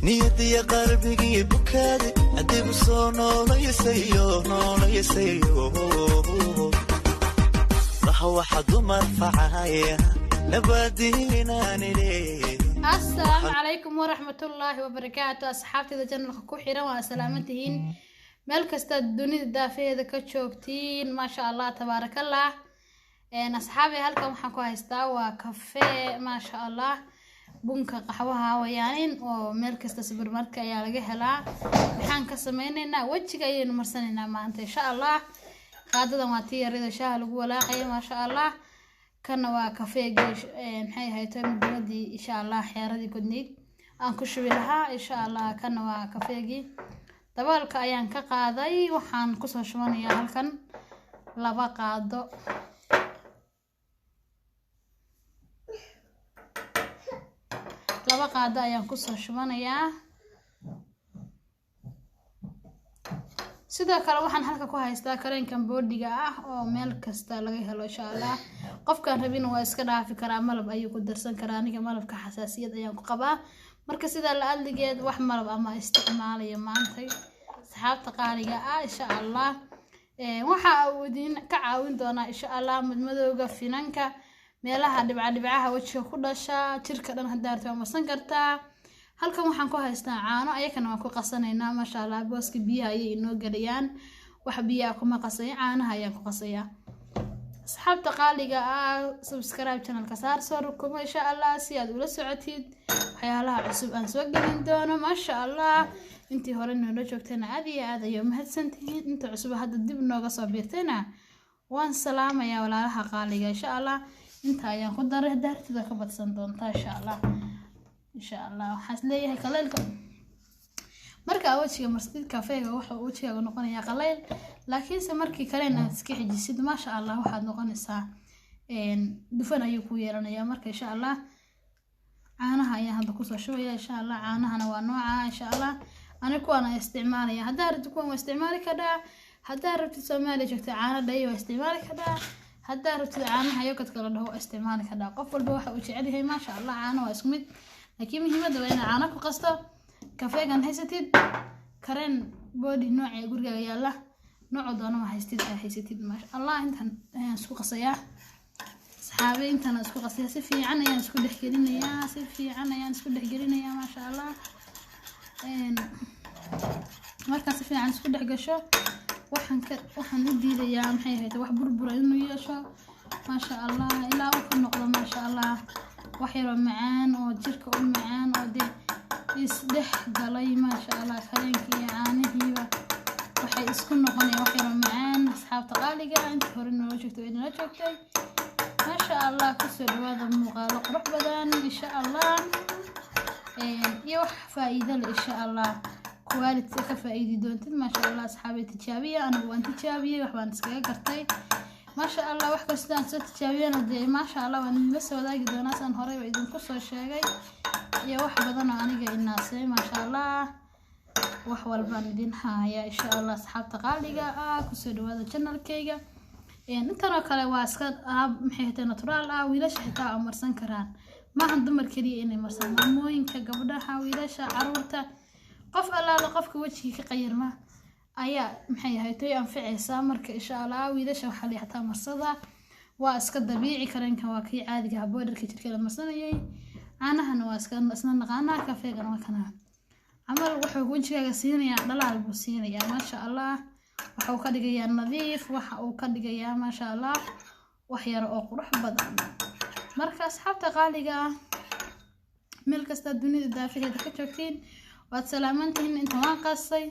نيتي قلبي بكادي أدي بصونو يسيو نو يسيو صحوا حد مرفعايا نبادينا نلي. السلام عليكم ورحمة الله وبركاته. أصحابتي إذا جنة كوحيرة وسلامتهين ملك الدنيا الدافئة إذا كتشوفتين ما شاء الله تبارك الله. أصحابي هلكم حكوا هيستوى كافيه ما شاء الله بنك قهوة ويانين وملك السوبر ماركت يا رجلا نحن كسميننا وجهك أيه مرسلنا ما أنت إن شاء الله قادة ما تيجي شهر ولا خير ما شاء الله كنا كافيه جيش نحي هيتم بلدي إن شاء الله حيردي كدني أنكش بلها إن شاء الله كنا كافيه جي تبارك أيان كقاضي وحن كسر شماني يا هلكن لبا قاضو لبا قاضي أيان كسر شماني يا sidoo kale waxaan halka ku haystaa kareenkan boodiga ah oo meel kasta laga helo insha Allah qofkan rabin waa iska dhaafi karaa malab ayuu ku darsan karaa aniga malabka xasaasiyad ayaan ku qabaa marka sida la adligeed wax malab ama isticmaalayo maanta saxaabta qaaliga ah insha Allah waxa uu idin ka caawin doonaa insha Allah madmadowga finanka meelaha dhibcaha wajiga ku dhasha jirka dhan hadaarto marsan kartaa halkan waxaan ku haystaa caano ayakana waan ku qasanaynaa ma sha Allah booska biyaha ay inoo galiyaan wax biyaha kuma qasay caanaha ayaan ku qasaya asxaabta qaaliga ah subscribe channelka saar soo rukumo insha Allah si aad ula socotid waxyaalaha cusub aan soo gelin doono ma sha Allah intii hore noo joogtayna aad iyo aad ayuu mahadsantihiin inta cusub hadda dib nooga soo biirtayna waan salaamayaa walaalaha qaaliga insha Allah inta ayaan ku daray daartida ka badsan doonta insha Allah إن شاء الله حسليه قليلكم مركا وجهي مرسيد كافيه وحو وجهي نقول يا قليل لكن سمركي كلنا تسكيح جسد ما شاء الله واحد نقول الساعة دفن أيوكو يرانا يا مركا إن شاء الله عانها يا هذا كوسا شوية إن شاء الله عانها نوع إن شاء الله أنا كوانا استعمالي هدار تكون استعمالي كذا هدار تسمالي شفت عانا داي واستعمالي كذا هدار عانها يوكت كلا هو استعمالي كذا قفل بوحة وشعري هي ما شاء الله عانا واسمد لكن مهمة وين عانك وقصته كافيه كان حيستيد كرين بودي نوع يقول يلا نوع دونه ما حيستيد ما شاء الله انت سوق قصيا صحابي انت انا سوق قصيا سفي عنا يا سوق دحجرينا يا سفي عنا يا سوق دحجرينا يا ما شاء الله marka si fiican isku dhaxgasho waxaan u diidayaa maxay ahayd wax burbur inuu yeesho ma sha Allah ilaa uu noqdo ma sha Allah وحيرو معان أو جرك معان أو دي يسدح قلي ما شاء الله خلينك يعانيه وحي اسكن نقني وحيرو معان أصحاب تقاليقا انت هورين وجهتو إذن وجهتي ما شاء الله كسر هذا المغالق روح بدان إن شاء الله يوح فائدة إن شاء الله كواليتي كفائدي دونتد ما شاء الله أصحابي تجابية أنا وأنت تجابية وحبان تسكي قرتي ما شاء الله wax kastaan soo tijaabiyana de ma sha Allah waan la soo wadaagi doonaa san hore way idin ku soo sheegay iyo wax badan oo aniga inaasay ma sha Allah wax walba idin haaya insha Allah asxaabta qaaliga ah ku soo dhawaada channelkayga intan oo kale waa iska maxay tahay natural ah wiilasha xitaa amarsan karaan ma han dumar kaliya inay marsan maamooyinka gabdhaha wiilasha caruurta qof allaala qofka wajiga ka qayirma ayaa maxay haytay anficaysa marka insha Allah wiilasha waxa la xataa marsada waa iska dabiici kareenka waa kii caadiga ah boodarka jirka la marsanayay caanahana waa iska isna naqaana kafeegan waa kana amal wuxuu wajigaaga siinayaa dhalaal buu siinayaa ma sha Allah waxa uu ka dhigayaa nadiif waxa uu ka dhigayaa ma sha Allah wax yar oo qurux badan marka asxaabta qaaliga meel kasta dunida daafaheeda ka joogtiin waad salaamantihiin inta waan qasay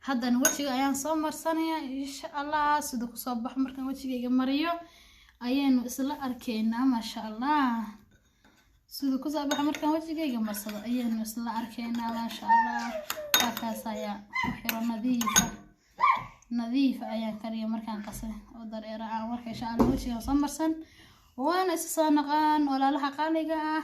haddana wajiga ayaan soo marsanaya insha Allah sidoo ku soo bax markaan wajigayga mariyo ayaynu isla arkaynaa ma sha Allah sidoo ku soo bax markaan wajigayga marsado ayaynu isla arkaynaa ma sha Allah kaas ayaa xiro nadiif ayaan kariyo markaan qasay oo dareera aan marka insha Allah wajiga soo marsan waana is soo naqaan walaalaha qaaliga ah